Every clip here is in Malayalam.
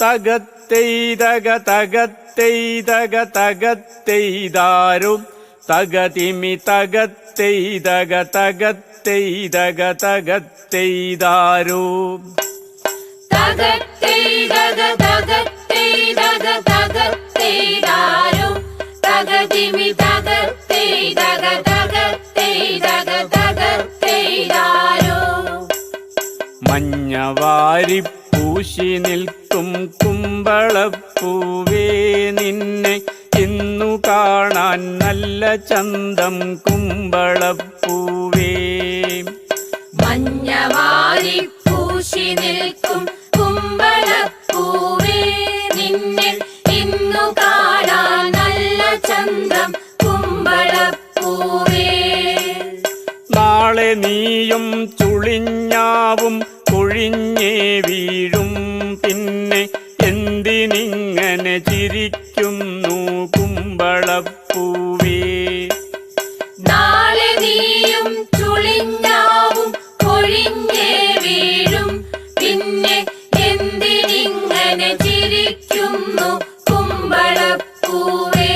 തകത്തെയ്തക തകത്തെയ്തക തകത്തെയ്താരും തകതിമി തകത്തെയ്തക തകത്തെയ്തക തകത്തെയ്താരും തകത്തെയ്തക തകത്തെയ്തക തകത്തെയ്താരും തകതിമി തകത്തെയ്തക തകത്തെയ്തക തകത്തെയ്താരും മഞ്ഞവാരി പൂശി നിൽക്കും കുമ്പളപ്പൂവേ നിന്നെ ഇന്നു കാണാൻ നല്ല ചന്തം കുമ്പളപ്പൂവേ മഞ്ഞവാരി പൂശി നിൽക്കും കുമ്പളപ്പൂവേ നിന്നെ ഇന്നു കാണാൻ നല്ല ചന്തം കുമ്പളപ്പൂവേ നാളെ നീയും ചുളിഞ്ഞാവും കൊഴിഞ്ഞേ വീഴും പിന്നെ എന്തിനിങ്ങനെ ചിരിക്കുന്നു കുമ്പളപ്പൂവേ നാളെ നീയും ചുളിഞ്ഞാവും കൊഴിഞ്ഞേ വീഴും പിന്നെ എന്തിനിങ്ങനെ ചിരിക്കുന്നു കുമ്പളപ്പൂവേ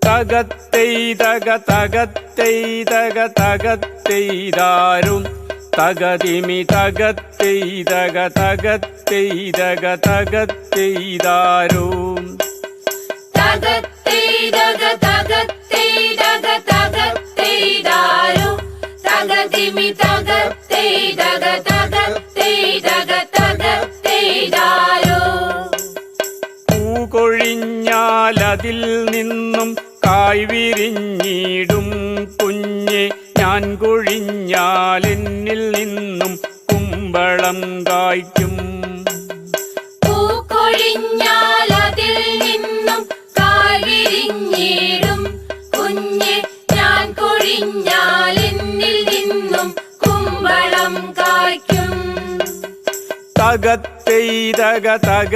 തകത്തെയ്തക തകത്തെയ്തക തകത്തെയ്താരും തകതിമി തകത്തെയ്തക തകത്തെയ്തക തകത്തെയ്താരും തകത്തെയ്തക തകത്തെയ്തക തകത്തെയ്താരും തകതിമി തകത്തെയ്തക തകത്തെയ്തക തകത്തെയ്താരും പൂകൊഴിഞ്ഞാലതിൽ നിന്നും കായ് വിരിഞ്ഞിടും കുഞ്ഞെ ഞാൻ കൊഴിഞ്ഞാൽ എന്നിൽ നിന്നും കുമ്പളം കായ്ക്കും പൂക്കൊഴിഞ്ഞാലതിൽ നിന്നും കായ് വിരിഞ്ഞിടും കുഞ്ഞെ ഞാൻ കൊഴിഞ്ഞാൽ എന്നിൽ നിന്നും കുമ്പളം കായ്ക്കും തകത്തെയ്തക തക